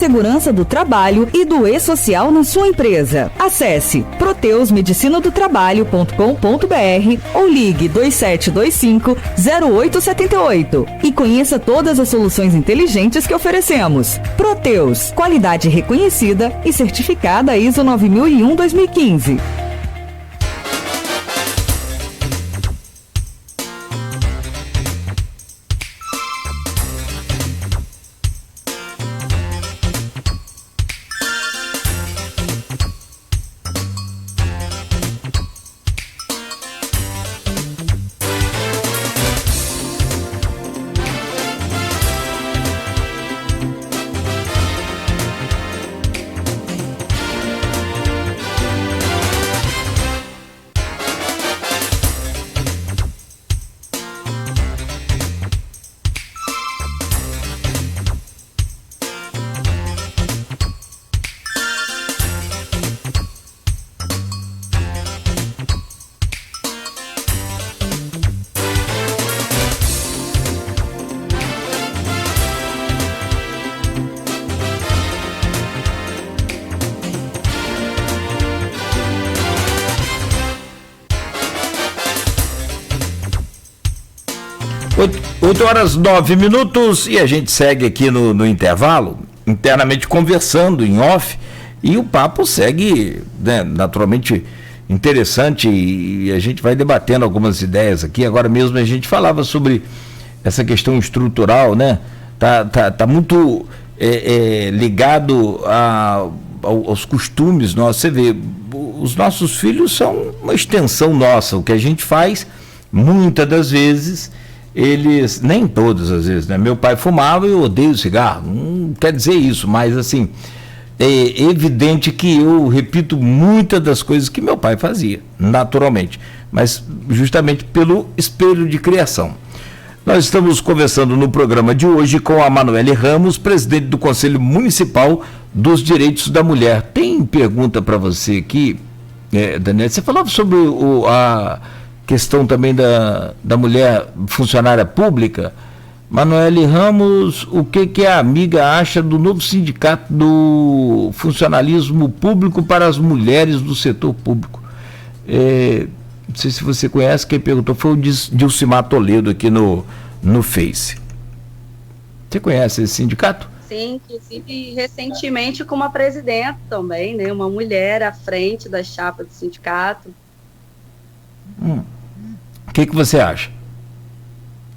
Segurança do Trabalho e do E-Social na sua empresa. Acesse proteusmedicinadotrabalho.com.br ou ligue 2725-0878 e conheça todas as soluções inteligentes que oferecemos. Proteus, qualidade reconhecida e certificada ISO 9001-2015. Oito horas 9 minutos e a gente segue aqui no intervalo, internamente conversando em off, e o papo segue, né, naturalmente interessante, e a gente vai debatendo algumas ideias aqui. Agora mesmo a gente falava sobre essa questão estrutural, né? Tá muito ligado aos costumes nossos. Você vê, os nossos filhos são uma extensão nossa. O que a gente faz, muitas das vezes, eles, nem todas as vezes, né? Meu pai fumava e eu odeio cigarro, não quer dizer isso, mas assim, é evidente que eu repito muitas das coisas que meu pai fazia, naturalmente, mas justamente pelo espelho de criação. Nós estamos conversando no programa de hoje com a Manoele Ramos, presidente do Conselho Municipal dos Direitos da Mulher. Tem pergunta para você aqui, Daniela, você falava sobre a questão também da mulher funcionária pública. Manoele Ramos, o que a amiga acha do novo sindicato do funcionalismo público para as mulheres do setor público? Não sei se você conhece, quem perguntou foi o Dilcimar Toledo aqui no Face. Você conhece esse sindicato? Sim, inclusive recentemente com uma presidenta também, né? Uma mulher à frente da chapa do sindicato. O que você acha?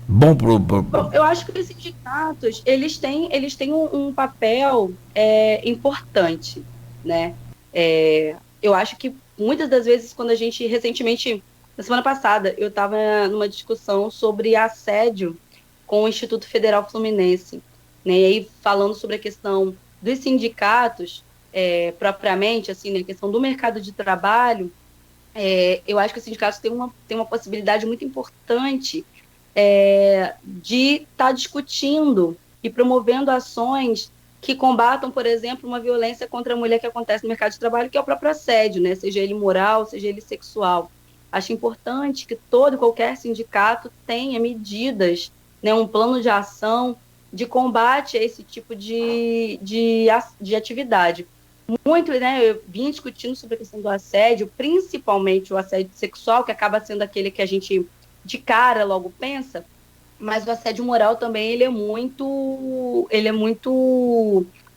Bom, eu acho que os sindicatos, eles têm um papel importante, né? Eu acho que muitas das vezes, quando a gente, recentemente, na semana passada, eu estava numa discussão sobre assédio com o Instituto Federal Fluminense, né? E aí, falando sobre a questão dos sindicatos, propriamente, assim, né? A questão do mercado de trabalho, eu acho que os sindicatos têm uma possibilidade muito importante de estar discutindo e promovendo ações que combatam, por exemplo, uma violência contra a mulher que acontece no mercado de trabalho, que é o próprio assédio, né? Seja ele moral, seja ele sexual. Acho importante que todo e qualquer sindicato tenha medidas, né, um plano de ação de combate a esse tipo de atividade. Muito, né, eu vim discutindo sobre a questão do assédio, principalmente o assédio sexual, que acaba sendo aquele que a gente de cara logo pensa, mas o assédio moral também ele é muito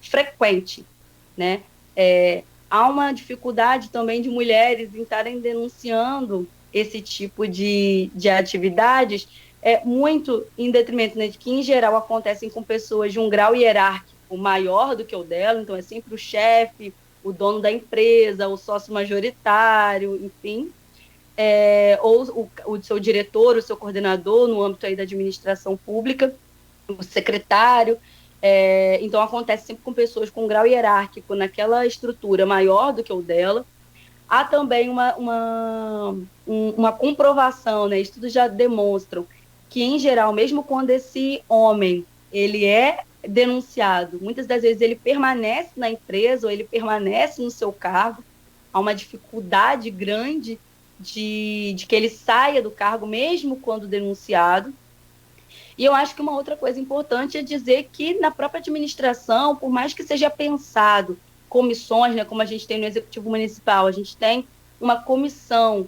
frequente, né? Há uma dificuldade também de mulheres em estarem denunciando esse tipo de atividades, muito em detrimento, né, de que, em geral, acontecem com pessoas de um grau hierárquico maior do que o dela, então é sempre o chefe, o dono da empresa, o sócio majoritário, enfim, ou o seu diretor, o seu coordenador no âmbito aí da administração pública, o secretário. Então acontece sempre com pessoas com um grau hierárquico naquela estrutura maior do que o dela. Há também uma comprovação, né? Estudos já demonstram que, em geral, mesmo quando esse homem ele é denunciado, muitas das vezes ele permanece na empresa ou ele permanece no seu cargo. Há uma dificuldade grande de que ele saia do cargo mesmo quando denunciado. E eu acho que uma outra coisa importante é dizer que na própria administração, por mais que seja pensado comissões, né, como a gente tem no Executivo Municipal, a gente tem uma comissão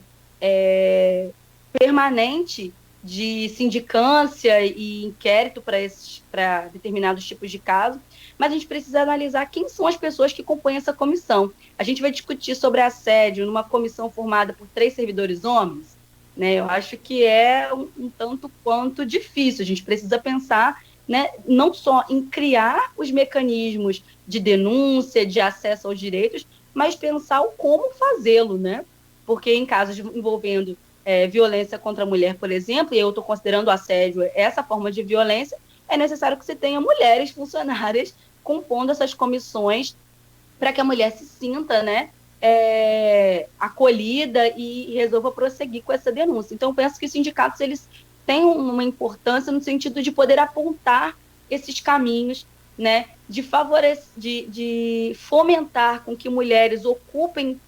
permanente de sindicância e inquérito para determinados tipos de casos, mas a gente precisa analisar quem são as pessoas que compõem essa comissão. A gente vai discutir sobre assédio numa comissão formada por 3 servidores homens, né? Eu acho que é um tanto quanto difícil. A gente precisa pensar, né, não só em criar os mecanismos de denúncia, de acesso aos direitos, mas pensar o como fazê-lo, né? Porque em casos envolvendo violência contra a mulher, por exemplo, e eu estou considerando assédio essa forma de violência, é necessário que você tenha mulheres funcionárias compondo essas comissões para que a mulher se sinta, né, acolhida e resolva prosseguir com essa denúncia. Então, eu penso que os sindicatos eles têm uma importância no sentido de poder apontar esses caminhos, né, de favorecer, de fomentar com que mulheres ocupem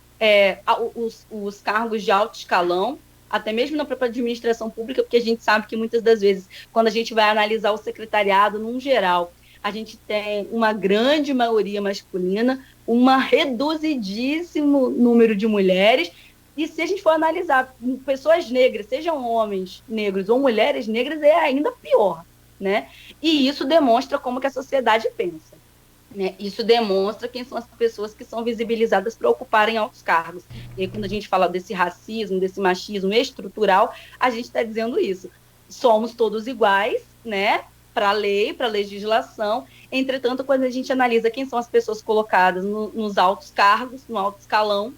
os cargos de alto escalão, até mesmo na própria administração pública, porque a gente sabe que muitas das vezes, quando a gente vai analisar o secretariado, num geral, a gente tem uma grande maioria masculina, uma reduzidíssimo número de mulheres, e se a gente for analisar pessoas negras, sejam homens negros ou mulheres negras, é ainda pior, né? E isso demonstra como que a sociedade pensa, né? Isso demonstra quem são as pessoas que são visibilizadas para ocuparem altos cargos. E aí, quando a gente fala desse racismo, desse machismo estrutural, a gente está dizendo isso. Somos todos iguais, né? Para a lei, para a legislação. Entretanto, quando a gente analisa quem são as pessoas colocadas nos altos cargos, no alto escalão,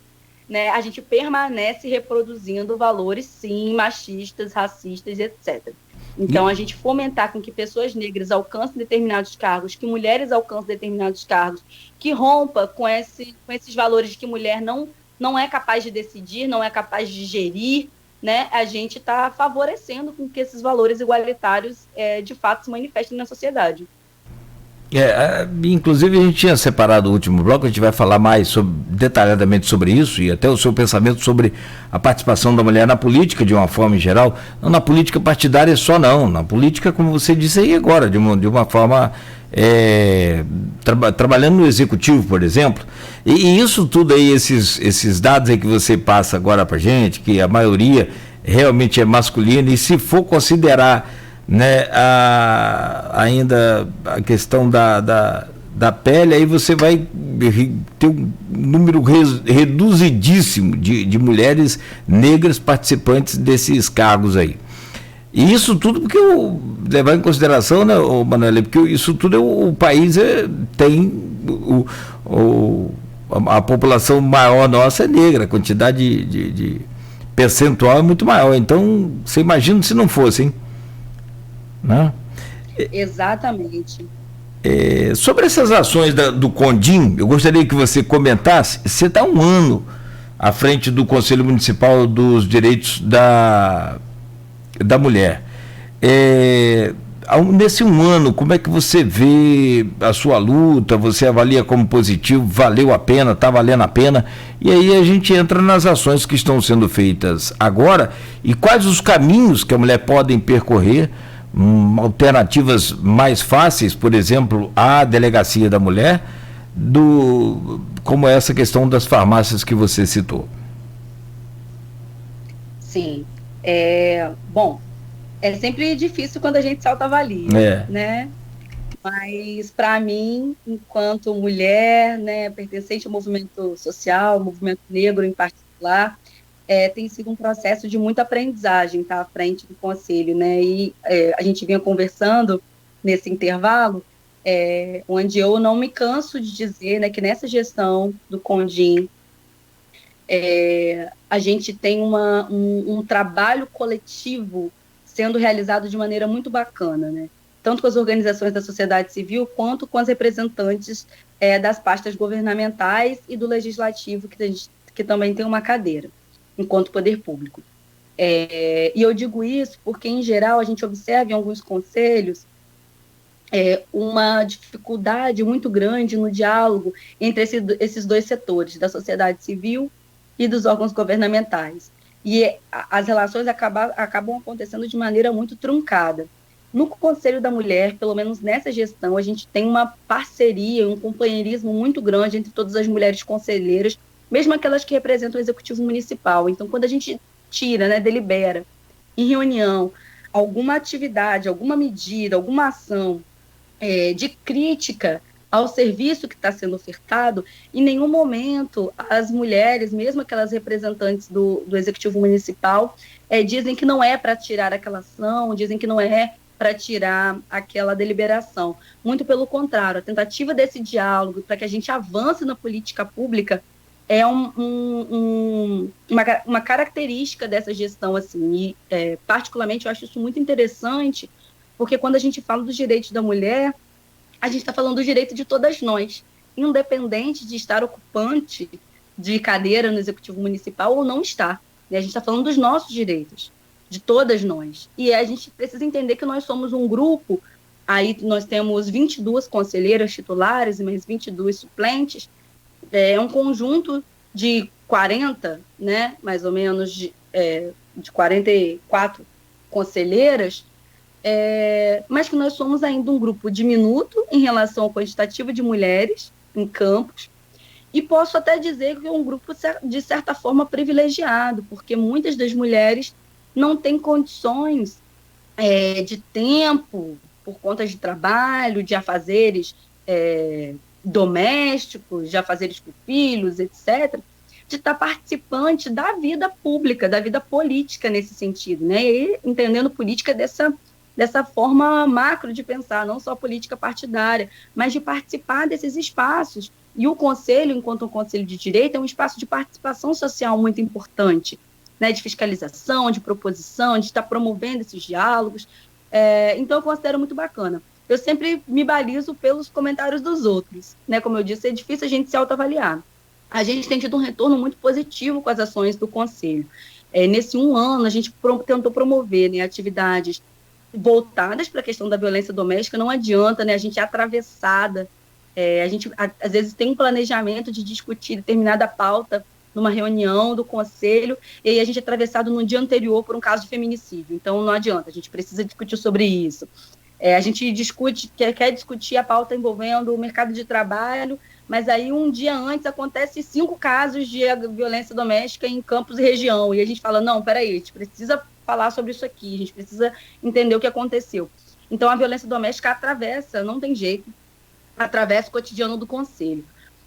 né, a gente permanece reproduzindo valores, sim, machistas, racistas, etc. Então, a gente fomentar com que pessoas negras alcancem determinados cargos, que mulheres alcancem determinados cargos, que rompa com esses valores de que mulher não é capaz de decidir, não é capaz de gerir, né? A gente está favorecendo com que esses valores igualitários de fato se manifestem na sociedade. Inclusive a gente tinha separado o último bloco, a gente vai falar mais detalhadamente sobre isso e até o seu pensamento sobre a participação da mulher na política de uma forma em geral, não na política partidária só não, na política como você disse aí agora, de uma forma trabalhando no executivo, por exemplo, e isso tudo aí, esses dados aí que você passa agora pra gente, que a maioria realmente é masculina, e se for considerar, né, ainda a questão da pele, aí você vai ter um número reduzidíssimo de mulheres negras participantes desses cargos aí. E isso tudo porque levar em consideração, né, Manuela, porque isso tudo o país tem a população maior nossa é negra, a quantidade de percentual é muito maior. Então, você imagina se não fosse, hein? Né? Exatamente. Sobre essas ações do Condim, eu gostaria que você comentasse. Você está 1 ano à frente do Conselho Municipal dos Direitos da Mulher. Nesse 1 ano, como é que você vê a sua luta? Você avalia como positivo? Valeu a pena? Está valendo a pena? E aí a gente entra nas ações que estão sendo feitas agora e quais os caminhos que a mulher pode percorrer, alternativas mais fáceis, por exemplo, à delegacia da mulher, como essa questão das farmácias que você citou. Sim. Bom, é sempre difícil quando a gente se autoavalia, né? Mas, para mim, enquanto mulher, né, pertencente ao movimento social, movimento negro em particular, tem sido um processo de muita aprendizagem, tá, à frente do Conselho, né? E a gente vinha conversando nesse intervalo, onde eu não me canso de dizer, né, que nessa gestão do Condim, a gente tem um trabalho coletivo sendo realizado de maneira muito bacana, né? Tanto com as organizações da sociedade civil, quanto com as representantes das pastas governamentais e do legislativo, que também tem uma cadeira, enquanto poder público. E eu digo isso porque, em geral, a gente observa em alguns conselhos uma dificuldade muito grande no diálogo entre esses dois setores, da sociedade civil e dos órgãos governamentais. E as relações acabam acontecendo de maneira muito truncada. No Conselho da Mulher, pelo menos nessa gestão, a gente tem uma parceria, um companheirismo muito grande entre todas as mulheres conselheiras, mesmo aquelas que representam o Executivo Municipal. Então, quando a gente tira, né, delibera em reunião alguma atividade, alguma medida, alguma ação de crítica ao serviço que está sendo ofertado, em nenhum momento as mulheres, mesmo aquelas representantes do Executivo Municipal, dizem que não é para tirar aquela ação, dizem que não é para tirar aquela deliberação. Muito pelo contrário, a tentativa desse diálogo para que a gente avance na política pública é uma característica dessa gestão, assim, e particularmente eu acho isso muito interessante, porque quando a gente fala dos direitos da mulher, a gente está falando do direito de todas nós, independente de estar ocupante de cadeira no Executivo Municipal ou não estar. Né? A gente está falando dos nossos direitos, de todas nós. E a gente precisa entender que nós somos um grupo, aí nós temos 22 conselheiras titulares e mais 22 suplentes, é um conjunto de 40, né, mais ou menos, de 44 conselheiras, mas que nós somos ainda um grupo diminuto em relação ao quantitativo de mulheres em Campos, e posso até dizer que é um grupo, de certa forma, privilegiado, porque muitas das mulheres não têm condições de tempo, por conta de trabalho, de afazeres domésticos, de afazeres com filhos, etc., de estar participante da vida pública, da vida política nesse sentido, né? E entendendo política dessa forma macro de pensar, não só política partidária, mas de participar desses espaços. E o Conselho, enquanto um Conselho de Direito, é um espaço de participação social muito importante, né, de fiscalização, de proposição, de estar promovendo esses diálogos. Então, eu considero muito bacana. Eu sempre me balizo pelos comentários dos outros, né? Como eu disse, é difícil a gente se autoavaliar. A gente tem tido um retorno muito positivo com as ações do Conselho. Nesse 1 ano, a gente tentou promover, né, atividades voltadas para a questão da violência doméstica. Não adianta, né, a gente é atravessada, a gente às vezes tem um planejamento de discutir determinada pauta numa reunião do Conselho, e aí a gente é atravessado no dia anterior por um caso de feminicídio. Então, não adianta, a gente precisa discutir sobre isso. A gente quer discutir a pauta envolvendo o mercado de trabalho, mas aí um dia antes acontece 5 casos de violência doméstica em Campos e região, e a gente fala, não, peraí, a gente precisa falar sobre isso aqui, a gente precisa entender o que aconteceu. Então, a violência doméstica atravessa, não tem jeito, atravessa o cotidiano do Conselho.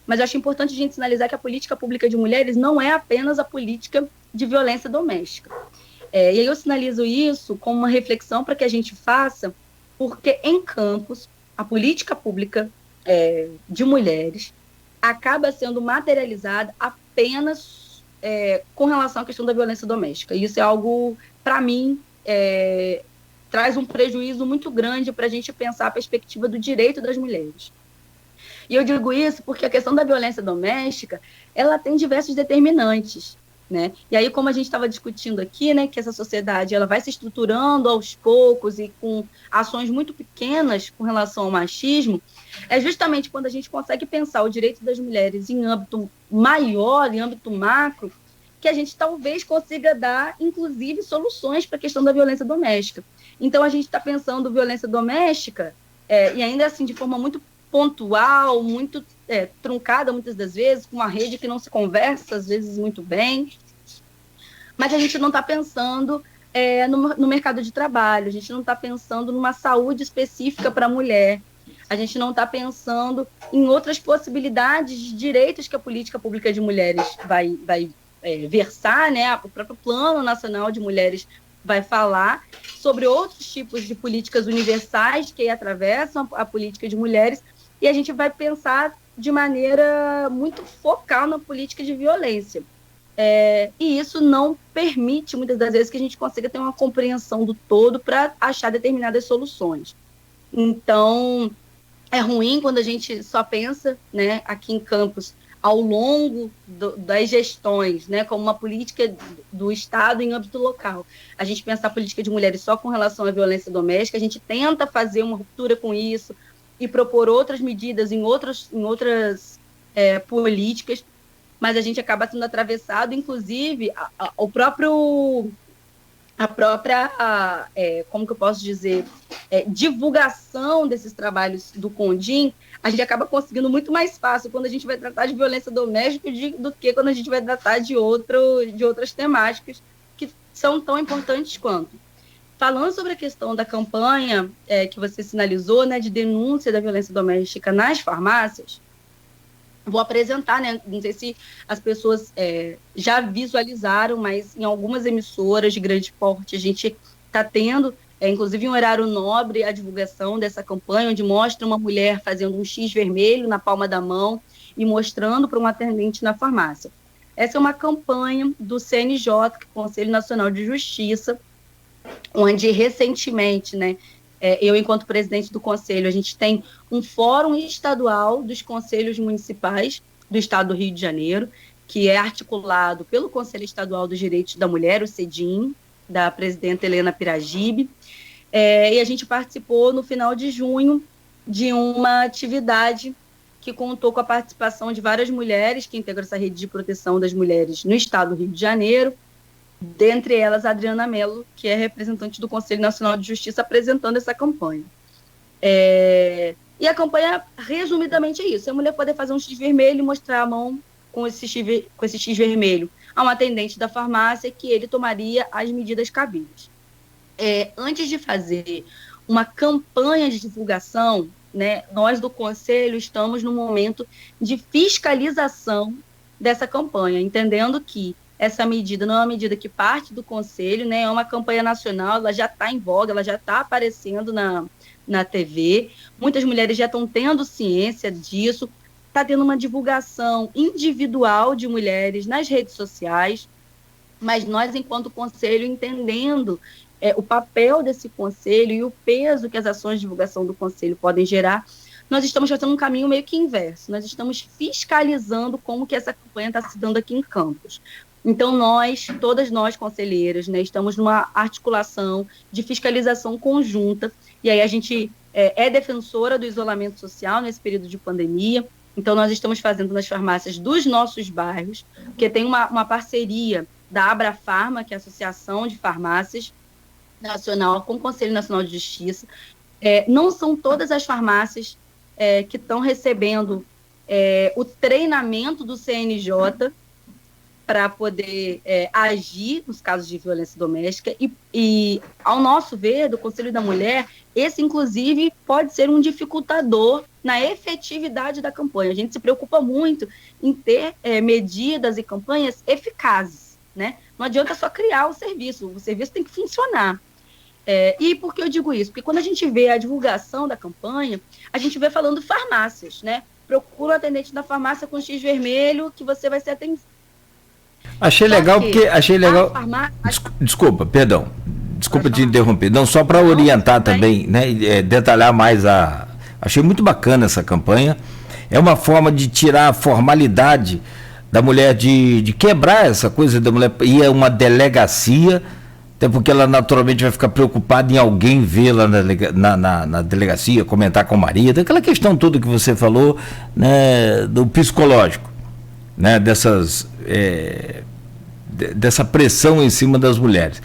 Mas eu acho importante a gente sinalizar que a política pública de mulheres não é apenas a política de violência doméstica. E aí eu sinalizo isso como uma reflexão para que a gente faça, porque em Campos, a política pública de mulheres acaba sendo materializada apenas com relação à questão da violência doméstica. E isso é algo, para mim, traz um prejuízo muito grande para a gente pensar a perspectiva do direito das mulheres. E eu digo isso porque a questão da violência doméstica, ela tem diversos determinantes, né? E aí, como a gente estava discutindo aqui, né, que essa sociedade ela vai se estruturando aos poucos e com ações muito pequenas com relação ao machismo, é justamente quando a gente consegue pensar o direito das mulheres em âmbito maior, em âmbito macro, que a gente talvez consiga dar, inclusive, soluções para a questão da violência doméstica. Então, a gente está pensando violência doméstica, e ainda assim, de forma muito pontual, muito truncada muitas das vezes, com uma rede que não se conversa, às vezes, muito bem. Mas a gente não está pensando no mercado de trabalho, a gente não está pensando numa saúde específica para a mulher, a gente não está pensando em outras possibilidades de direitos que a política pública de mulheres vai versar, né? O próprio Plano Nacional de Mulheres vai falar sobre outros tipos de políticas universais que atravessam a política de mulheres, e a gente vai pensar de maneira muito focal na política de violência. E isso não permite, muitas das vezes, que a gente consiga ter uma compreensão do todo para achar determinadas soluções. Então, é ruim quando a gente só pensa, né, aqui em Campos, ao longo das gestões, né, como uma política do Estado em âmbito local. A gente pensa a política de mulheres só com relação à violência doméstica, a gente tenta fazer uma ruptura com isso e propor outras medidas em outras políticas, mas a gente acaba sendo atravessado, inclusive, o próprio a própria, como que eu posso dizer, divulgação desses trabalhos do CONDIM, a gente acaba conseguindo muito mais fácil quando a gente vai tratar de violência doméstica do que quando a gente vai tratar de outras temáticas que são tão importantes quanto. Falando sobre a questão da campanha que você sinalizou, né, de denúncia da violência doméstica nas farmácias, vou apresentar, né? Não sei se as pessoas já visualizaram, mas em algumas emissoras de grande porte a gente está tendo, inclusive em horário nobre, a divulgação dessa campanha, onde mostra uma mulher fazendo um X vermelho na palma da mão e mostrando para um atendente na farmácia. Essa é uma campanha do CNJ, que é o Conselho Nacional de Justiça, onde recentemente, né, eu, enquanto presidente do conselho, a gente tem um fórum estadual dos conselhos municipais do estado do Rio de Janeiro, que é articulado pelo Conselho Estadual dos Direitos da Mulher, o CEDIM, da presidenta Helena Piragibe, e a gente participou no final de junho de uma atividade que contou com a participação de várias mulheres que integram essa rede de proteção das mulheres no estado do Rio de Janeiro, dentre elas a Adriana Mello, que é representante do Conselho Nacional de Justiça, apresentando essa campanha. E a campanha, resumidamente, é isso: a mulher poder fazer um X vermelho e mostrar a mão com esse X vermelho a um atendente da farmácia, que ele tomaria as medidas cabíveis. Antes de fazer uma campanha de divulgação, né, nós do Conselho estamos no momento de fiscalização dessa campanha, entendendo que essa medida não é uma medida que parte do Conselho, né, é uma campanha nacional, ela já está em voga, ela já está aparecendo na TV, muitas mulheres já estão tendo ciência disso, está tendo uma divulgação individual de mulheres nas redes sociais, mas nós, enquanto Conselho, entendendo o papel desse Conselho e o peso que as ações de divulgação do Conselho podem gerar, nós estamos fazendo um caminho meio que inverso, nós estamos fiscalizando como que essa campanha está se dando aqui em Campos. Então, todas nós, conselheiras, né, estamos numa articulação de fiscalização conjunta, e aí a gente é defensora do isolamento social nesse período de pandemia, então nós estamos fazendo nas farmácias dos nossos bairros, porque tem uma parceria da Abrafarma, que é a Associação de Farmácias Nacional, com o Conselho Nacional de Justiça. Não são todas as farmácias que estão recebendo o treinamento do CNJ, para poder agir nos casos de violência doméstica e, ao nosso ver, do Conselho da Mulher, esse, inclusive, pode ser um dificultador na efetividade da campanha. A gente se preocupa muito em ter medidas e campanhas eficazes, né? Não adianta só criar o serviço tem que funcionar. E por que eu digo isso? Porque quando a gente vê a divulgação da campanha, a gente vê falando farmácias, né? Procura o atendente da farmácia com X vermelho que você vai ser atendido. Achei legal. Desculpa, perdão. Desculpa te interromper. Não, só para orientar também, né? Detalhar mais Achei muito bacana essa campanha. É uma forma de tirar a formalidade da mulher, de quebrar essa coisa da mulher ir a uma delegacia, até porque ela naturalmente vai ficar preocupada em alguém vê-la na delegacia, comentar com o marido, aquela questão toda que você falou, né, do psicológico, né, dessa pressão em cima das mulheres.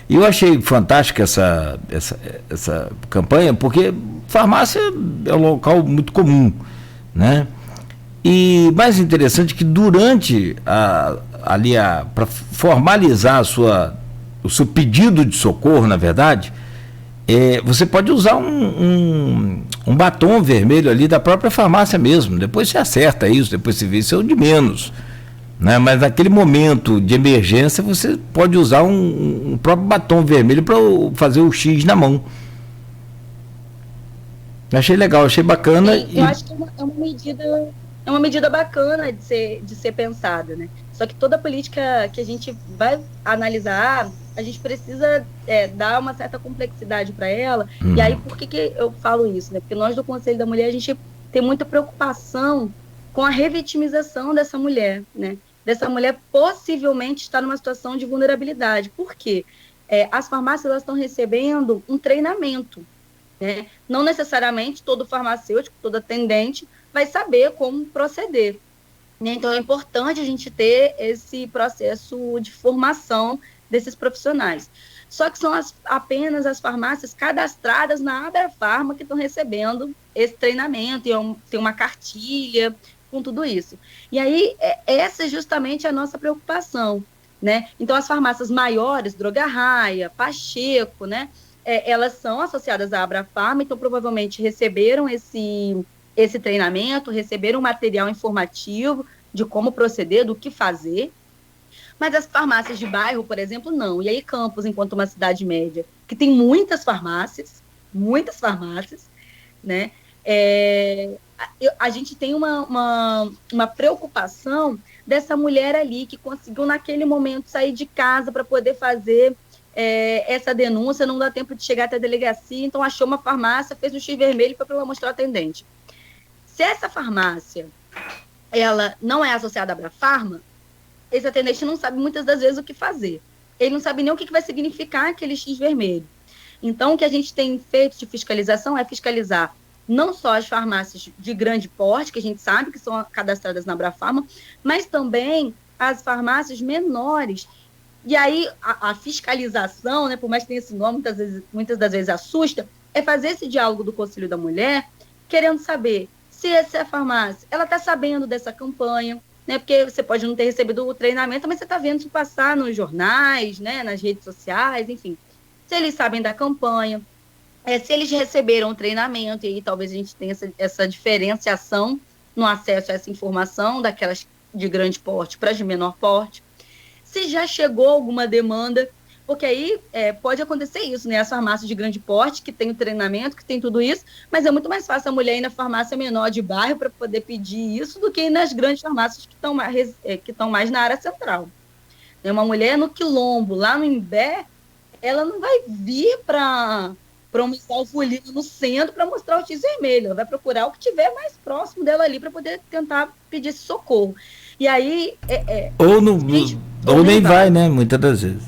E eu achei fantástica essa campanha, porque farmácia é um local muito comum, né? E mais interessante que durante para formalizar o seu pedido de socorro, na verdade, você pode usar um batom vermelho ali da própria farmácia mesmo. Depois você acerta isso, depois você vê, isso é o de menos, né? Mas naquele momento de emergência você pode usar um próprio batom vermelho para fazer o X na mão. Achei legal, achei bacana. Eu acho que é uma medida bacana de ser pensada, né? Só que toda política que a gente vai analisar, a gente precisa dar uma certa complexidade para ela. E aí, por que eu falo isso, né? Porque nós do Conselho da Mulher, a gente tem muita preocupação com a revitimização dessa mulher, né? Dessa mulher possivelmente estar numa situação de vulnerabilidade. Por quê? As farmácias, elas estão recebendo um treinamento, né? Não necessariamente todo farmacêutico, todo atendente vai saber como proceder, né? Então é importante a gente ter esse processo de formação desses profissionais. Só que são apenas as farmácias cadastradas na Abrafarma que estão recebendo esse treinamento, e tem uma cartilha com tudo isso. E aí, essa é justamente a nossa preocupação, né? Então, as farmácias maiores, Droga Raia, Pacheco, né? Elas são associadas à Abrafarma, então provavelmente receberam esse treinamento, receberam material informativo de como proceder, do que fazer. Mas as farmácias de bairro, por exemplo, não. E aí Campos, enquanto uma cidade média, que tem muitas farmácias, né? A gente tem uma preocupação dessa mulher ali que conseguiu naquele momento sair de casa para poder fazer essa denúncia, não dá tempo de chegar até a delegacia, então achou uma farmácia, fez um X vermelho e foi para ela mostrar ao atendente. Se essa farmácia ela não é associada à Abrafarma, esse atendente não sabe muitas das vezes o que fazer. Ele não sabe nem o que vai significar aquele X vermelho. Então, o que a gente tem feito de fiscalização é fiscalizar não só as farmácias de grande porte, que a gente sabe que são cadastradas na Abrafarma, mas também as farmácias menores. E aí, a fiscalização, né, por mais que tenha esse nome, muitas das vezes assusta, é fazer esse diálogo do Conselho da Mulher, querendo saber se essa farmácia ela está sabendo dessa campanha, né, porque você pode não ter recebido o treinamento, mas você está vendo isso passar nos jornais, né, nas redes sociais, enfim. Se eles sabem da campanha, se eles receberam o treinamento, e aí talvez a gente tenha essa diferenciação no acesso a essa informação, daquelas de grande porte para as de menor porte. Se já chegou alguma demanda, porque aí pode acontecer isso, né? As farmácias de grande porte, que tem o treinamento, que tem tudo isso, mas é muito mais fácil a mulher ir na farmácia menor de bairro para poder pedir isso do que ir nas grandes farmácias que estão mais na área central. Uma mulher no Quilombo, lá no Imbé, ela não vai vir para um alfolino no centro para mostrar o X vermelho, ela vai procurar o que tiver mais próximo dela ali para poder tentar pedir esse socorro. E aí... Ou nem vai, né? Muitas das vezes.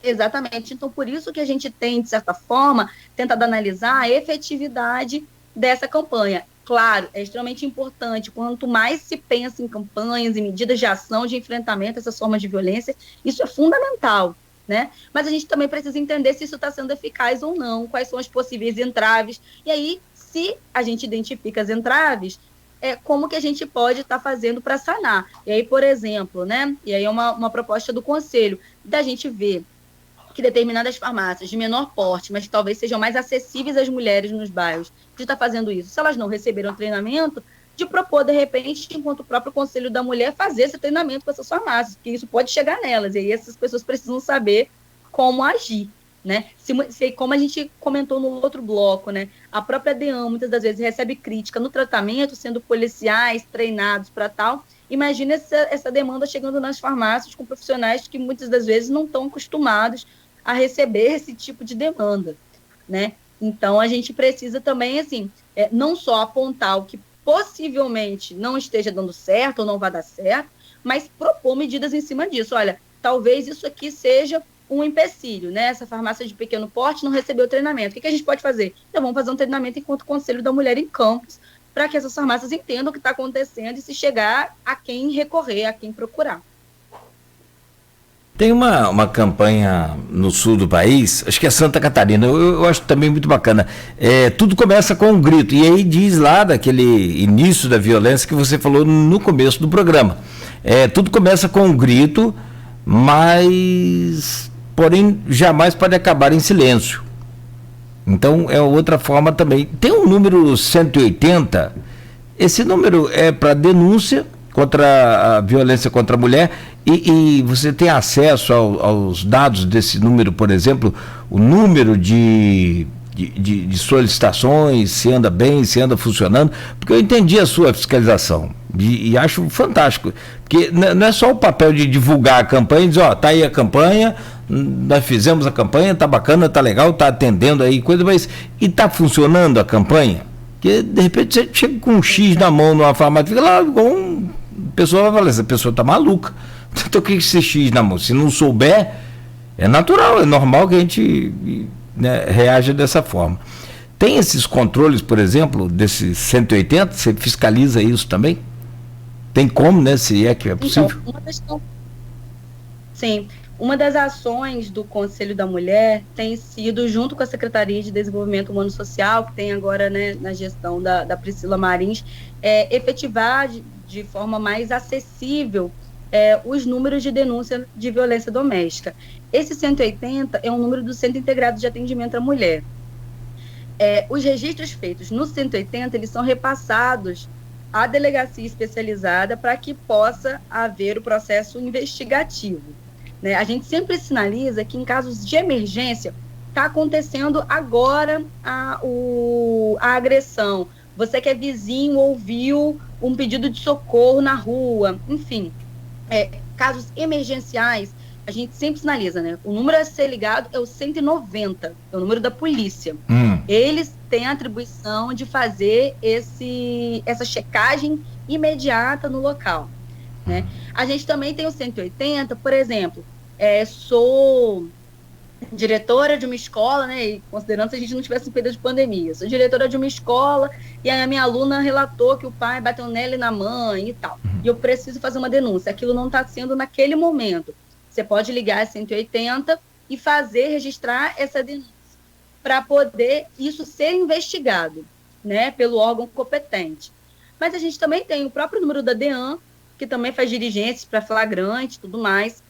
Exatamente. Então, por isso que a gente tem, de certa forma, tentado analisar a efetividade dessa campanha. Claro, é extremamente importante. Quanto mais se pensa em campanhas e medidas de ação, de enfrentamento a essas formas de violência, isso é fundamental, né? Mas a gente também precisa entender se isso está sendo eficaz ou não, quais são as possíveis entraves. E aí, se a gente identifica as entraves, como que a gente pode estar fazendo para sanar. E aí, por exemplo, né? E aí é uma proposta do Conselho, da gente ver que determinadas farmácias de menor porte, mas que talvez sejam mais acessíveis às mulheres nos bairros, de estar fazendo isso. Se elas não receberam treinamento, de propor, de repente, enquanto o próprio Conselho da Mulher, fazer esse treinamento com essas farmácias, porque isso pode chegar nelas, e aí essas pessoas precisam saber como agir, né? Como a gente comentou no outro bloco, né? A própria DEAN, muitas das vezes, recebe crítica no tratamento, sendo policiais treinados para tal. Imagina essa demanda chegando nas farmácias com profissionais que muitas das vezes não estão acostumados a receber esse tipo de demanda, né? Então, a gente precisa também, assim, não só apontar o que possivelmente não esteja dando certo ou não vai dar certo, mas propor medidas em cima disso. Olha, talvez isso aqui seja um empecilho, né? Essa farmácia de pequeno porte não recebeu treinamento. O que a gente pode fazer? Então, vamos fazer um treinamento enquanto Conselho da Mulher em Campos, para que essas farmácias entendam o que está acontecendo e se chegar a quem recorrer, a quem procurar. Tem uma campanha no sul do país, acho que é Santa Catarina, eu acho também muito bacana. Tudo começa com um grito, e aí diz lá daquele início da violência que você falou no começo do programa. Tudo começa com um grito, mas, porém, jamais pode acabar em silêncio. Então, é outra forma também. Tem um número 180, esse número é para denúncia contra a violência contra a mulher, e você tem acesso aos dados desse número, por exemplo, o número de solicitações, se anda bem, se anda funcionando, porque eu entendi a sua fiscalização e acho fantástico, porque não é só o papel de divulgar a campanha e dizer, tá aí a campanha, nós fizemos a campanha, tá bacana, tá legal, tá atendendo aí coisa, mas e tá funcionando a campanha? Porque de repente você chega com um X na mão numa farmácia, fica lá com a pessoa vai falar, essa pessoa tá maluca. Então o que esse X na mão? Se não souber, é natural, é normal que a gente, né, reaja dessa forma. Tem esses controles, por exemplo, desses 180, você fiscaliza isso também? Tem como, né? Se é que é possível? Sim. Uma das ações do Conselho da Mulher tem sido, junto com a Secretaria de Desenvolvimento Humano e Social, que tem agora, né, na gestão da Priscila Marins, efetivar de forma mais acessível os números de denúncia de violência doméstica. Esse 180 é um número do Centro Integrado de Atendimento à Mulher. Os registros feitos no 180, eles são repassados à delegacia especializada para que possa haver o processo investigativo. Né? A gente sempre sinaliza que em casos de emergência está acontecendo agora a agressão. Você que é vizinho ouviu um pedido de socorro na rua, enfim, casos emergenciais, a gente sempre sinaliza, né? O número a ser ligado é o 190, é o número da polícia. Eles têm a atribuição de fazer essa checagem imediata no local. Né? A gente também tem o 180, por exemplo, sou diretora de uma escola, né, e considerando se a gente não tivesse um período de pandemia, sou diretora de uma escola e a minha aluna relatou que o pai bateu nela e na mãe e tal, e eu preciso fazer uma denúncia, aquilo não está sendo naquele momento. Você pode ligar a 180 e registrar essa denúncia para poder isso ser investigado, né, pelo órgão competente. Mas a gente também tem o próprio número da DEAN, que também faz diligências para flagrante e tudo mais.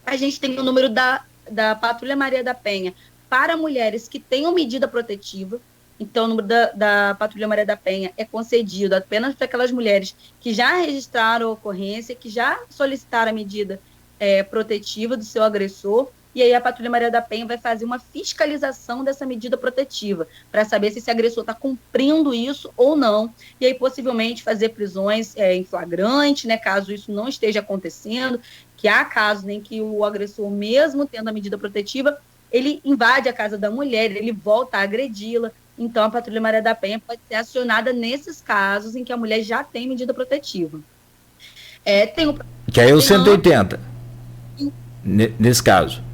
A gente tem o número da Patrulha Maria da Penha para mulheres que tenham medida protetiva. Então, o número da Patrulha Maria da Penha é concedido apenas para aquelas mulheres que já registraram a ocorrência, que já solicitaram a medida protetiva do seu agressor, e aí a Patrulha Maria da Penha vai fazer uma fiscalização dessa medida protetiva, para saber se esse agressor está cumprindo isso ou não, e aí possivelmente fazer prisões em flagrante, né, caso isso não esteja acontecendo, que há casos em que o agressor, mesmo tendo a medida protetiva, ele invade a casa da mulher, ele volta a agredi-la. Então a Patrulha Maria da Penha pode ser acionada nesses casos em que a mulher já tem medida protetiva. Que aí é o 180, nesse caso.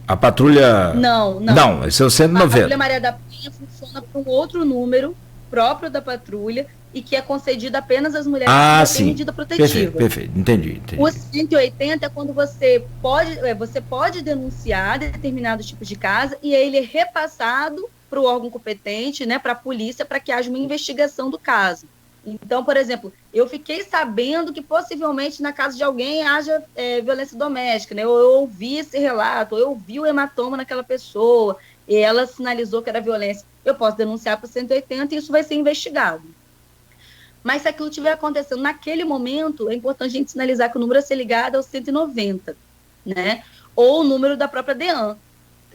A patrulha... Não, esse é o 190. A Patrulha Maria da Penha funciona para um outro número próprio da patrulha e que é concedido apenas às mulheres que têm medida protetiva. Perfeito, entendi. O 180 é quando você pode denunciar determinados tipos de casa e ele é repassado para o órgão competente, né, para a polícia, para que haja uma investigação do caso. Então, por exemplo, eu fiquei sabendo que possivelmente na casa de alguém haja violência doméstica, né? Eu ouvi esse relato, eu ouvi o hematoma naquela pessoa, e ela sinalizou que era violência. Eu posso denunciar para o 180 e isso vai ser investigado. Mas se aquilo estiver acontecendo naquele momento, é importante a gente sinalizar que o número a ser ligado é o 190, né? Ou o número da própria DEAN.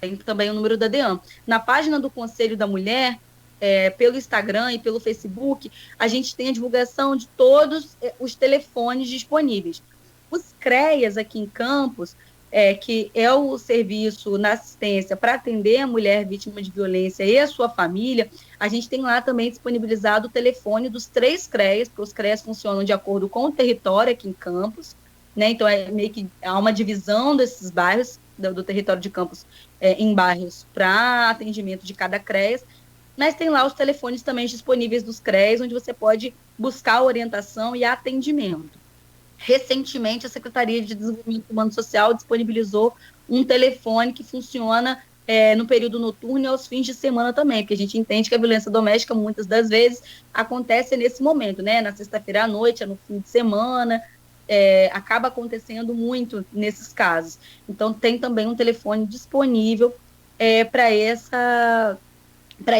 Tem também o número da DEAN. Na página do Conselho da Mulher, pelo Instagram e pelo Facebook, a gente tem a divulgação de todos os telefones disponíveis. Os CREAS aqui em Campos, que é o serviço na assistência para atender a mulher vítima de violência e a sua família, a gente tem lá também disponibilizado o telefone dos 3 CREAS, porque os CREAS funcionam de acordo com o território aqui em Campos, né? Então meio que há uma divisão desses bairros, do território de Campos, em bairros para atendimento de cada CREAS, mas tem lá os telefones também disponíveis dos CREAS, onde você pode buscar orientação e atendimento. Recentemente, a Secretaria de Desenvolvimento Humano e Social disponibilizou um telefone que funciona no período noturno e aos fins de semana também, porque a gente entende que a violência doméstica, muitas das vezes, acontece nesse momento, né? Na sexta-feira à noite, no fim de semana, acaba acontecendo muito nesses casos. Então, tem também um telefone disponível para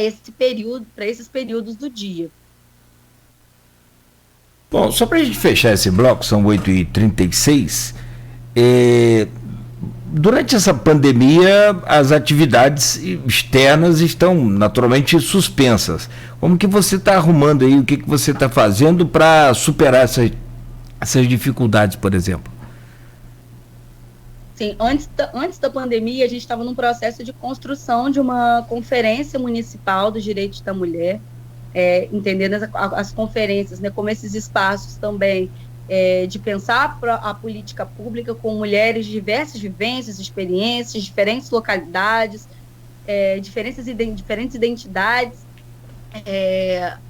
esses períodos do dia. Bom, só para a gente fechar esse bloco, são 8h36, durante essa pandemia as atividades externas estão naturalmente suspensas. Como que você está arrumando aí, o que você está fazendo para superar essas dificuldades, por exemplo? Sim, antes da pandemia, a gente estava num processo de construção de uma conferência municipal dos direitos da mulher, entendendo as conferências, né, como esses espaços também de pensar a política pública com mulheres de diversas vivências, experiências, diferentes localidades, diferentes identidades.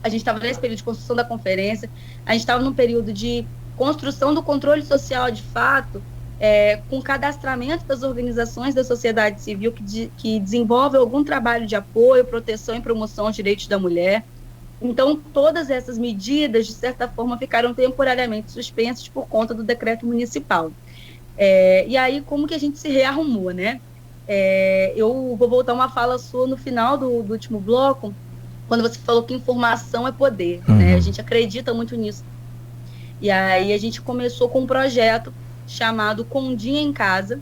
A gente estava nesse período de construção da conferência, a gente estava num período de construção do controle social de fato, com cadastramento das organizações da sociedade civil que desenvolvem algum trabalho de apoio, proteção e promoção aos direitos da mulher. Então, todas essas medidas, de certa forma, ficaram temporariamente suspensas por conta do decreto municipal. E aí, como que a gente se rearrumou, né? Eu vou voltar uma fala sua no final do último bloco, quando você falou que informação é poder, né? A gente acredita muito nisso. E aí a gente começou com um projeto chamado Condinha em Casa,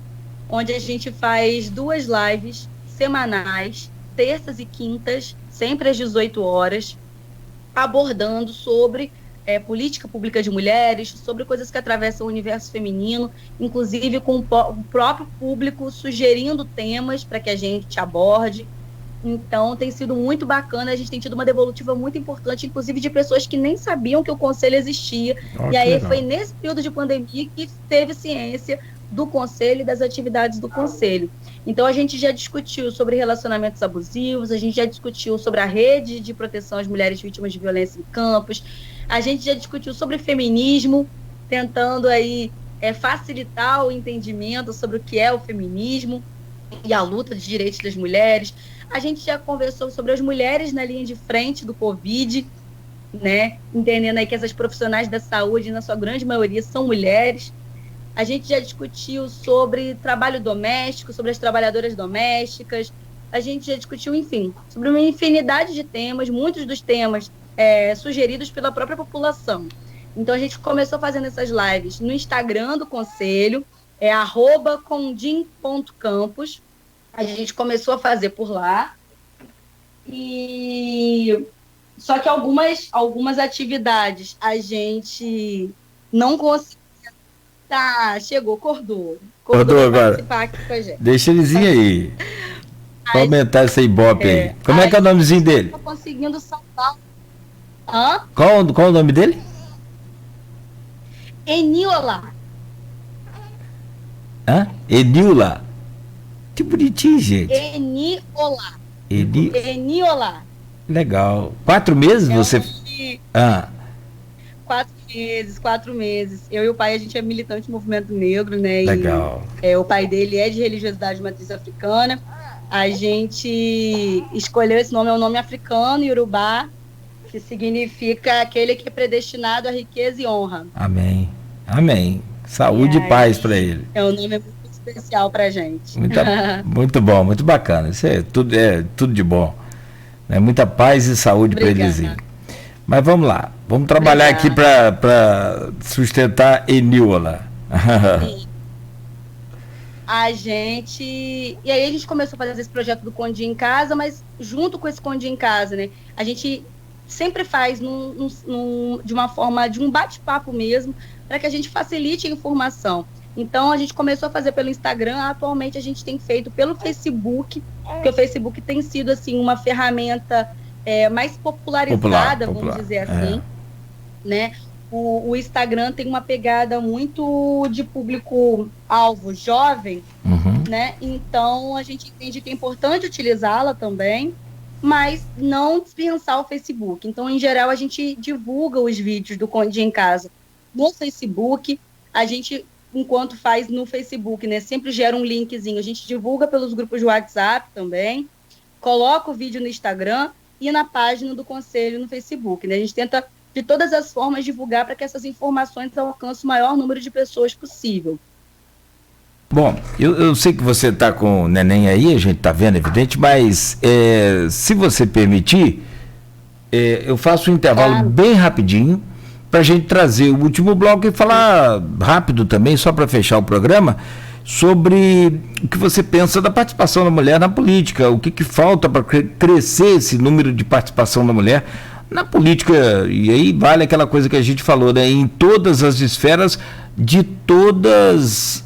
onde a gente faz 2 lives semanais, terças e quintas, sempre às 18 horas, abordando sobre política pública de mulheres, sobre coisas que atravessam o universo feminino, inclusive com o próprio público sugerindo temas para que a gente aborde. Então, tem sido muito bacana, a gente tem tido uma devolutiva muito importante, inclusive de pessoas que nem sabiam que o Conselho existia. E aí foi nesse período de pandemia que teve ciência do Conselho e das atividades do Conselho. Então, a gente já discutiu sobre relacionamentos abusivos, a gente já discutiu sobre a rede de proteção às mulheres vítimas de violência em campos, a gente já discutiu sobre feminismo, tentando aí facilitar o entendimento sobre o que é o feminismo e a luta de direitos das mulheres. A gente já conversou sobre as mulheres na linha de frente do Covid, né? Entendendo aí que essas profissionais da saúde, na sua grande maioria, são mulheres. A gente já discutiu sobre trabalho doméstico, sobre as trabalhadoras domésticas. A gente já discutiu, enfim, sobre uma infinidade de temas, muitos dos temas sugeridos pela própria população. Então, a gente começou fazendo essas lives no Instagram do Conselho, @condim.campus. A gente começou a fazer por lá. Só que algumas atividades a gente não conseguia. Tá, chegou, Cordô agora. Participar aqui com a gente. Deixa eles ir aí. Pra aumentar esse ibope aí. Como é que é o nomezinho dele? Não tô conseguindo salvar. Qual o nome dele? Eniola. Eniola. Que bonitinho, gente. Eniola. Legal. 4 meses você... 4 meses. Eu e o pai, a gente é militante do movimento negro, né? Legal. O pai dele é de religiosidade matriz africana. A gente escolheu esse nome, é um nome africano, Yorubá, que significa aquele que é predestinado à riqueza e honra. Amém. Amém. Saúde e paz para ele. É um nome muito especial pra gente. Muito bom, muito bacana. Isso é tudo de bom. Né? Muita paz e saúde para eles. Mas vamos lá. Vamos trabalhar aqui para sustentar Eniola. E aí a gente começou a fazer esse projeto do Condinha em Casa, mas junto com esse Condinha em Casa, né? A gente sempre faz de uma forma de um bate-papo mesmo, para que a gente facilite a informação. Então, a gente começou a fazer pelo Instagram, atualmente a gente tem feito pelo Facebook, porque o Facebook tem sido, assim, uma ferramenta mais popularizada, vamos dizer assim, né? O Instagram tem uma pegada muito de público-alvo jovem, né? Então, a gente entende que é importante utilizá-la também, mas não dispensar o Facebook. Então, em geral, a gente divulga os vídeos do Condinha em Casa no Facebook. A gente, enquanto faz no Facebook, né, sempre gera um linkzinho. A gente divulga pelos grupos de WhatsApp também, coloca o vídeo no Instagram e na página do Conselho no Facebook, né? A gente tenta, de todas as formas, divulgar para que essas informações alcancem o maior número de pessoas possível. Bom, eu sei que você está com o neném aí, a gente está vendo, evidente, mas se você permitir, eu faço um intervalo bem rapidinho para a gente trazer o último bloco e falar rápido também, só para fechar o programa, sobre o que você pensa da participação da mulher na política, o que falta para crescer esse número de participação da mulher na política, e aí vale aquela coisa que a gente falou, né, em todas as esferas de todas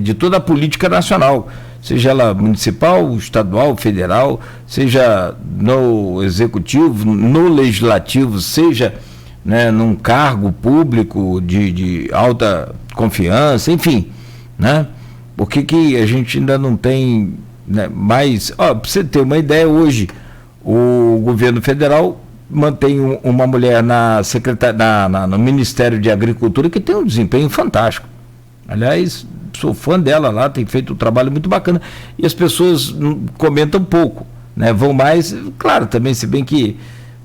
de toda a política nacional, seja ela municipal, estadual, federal, seja no executivo, no legislativo, seja, né, num cargo público de alta confiança, enfim, né? Por que a gente ainda não tem, né, mais... Para você ter uma ideia, hoje o governo federal mantém uma mulher no Ministério de Agricultura que tem um desempenho fantástico, Aliás, sou fã dela lá, tem feito um trabalho muito bacana. E as pessoas comentam pouco, né? Vão mais, claro, também, se bem que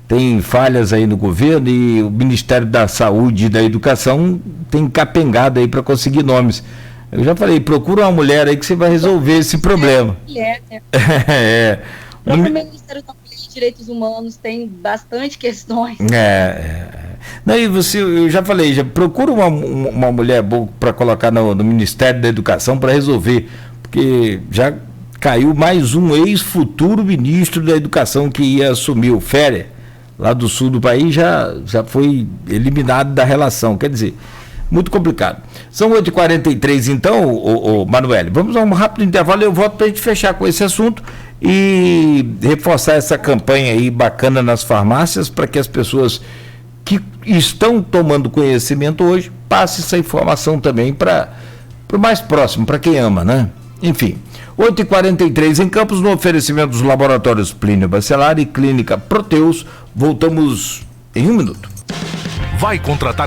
tem falhas aí no governo e o Ministério da Saúde e da Educação tem capengado aí para conseguir nomes. Eu já falei, procura uma mulher aí que você vai resolver esse problema. O Ministério da Mulher e Direitos Humanos tem bastante questões. Não, e você, eu já falei, procura uma mulher boa para colocar no Ministério da Educação para resolver, porque já caiu mais um ex-futuro ministro da Educação que ia assumir o Férer, lá do sul do país, já foi eliminado da relação, quer dizer, muito complicado. São 8h43 então, Manoel, vamos a um rápido intervalo e eu volto para a gente fechar com esse assunto e reforçar essa campanha aí bacana nas farmácias para que as pessoas que estão tomando conhecimento hoje passem essa informação também para o mais próximo, para quem ama, né? Enfim, 8h43 em Campos, no oferecimento dos laboratórios Plínio Bacelar e Clínica Proteus. Voltamos em 1 minuto. Vai contratar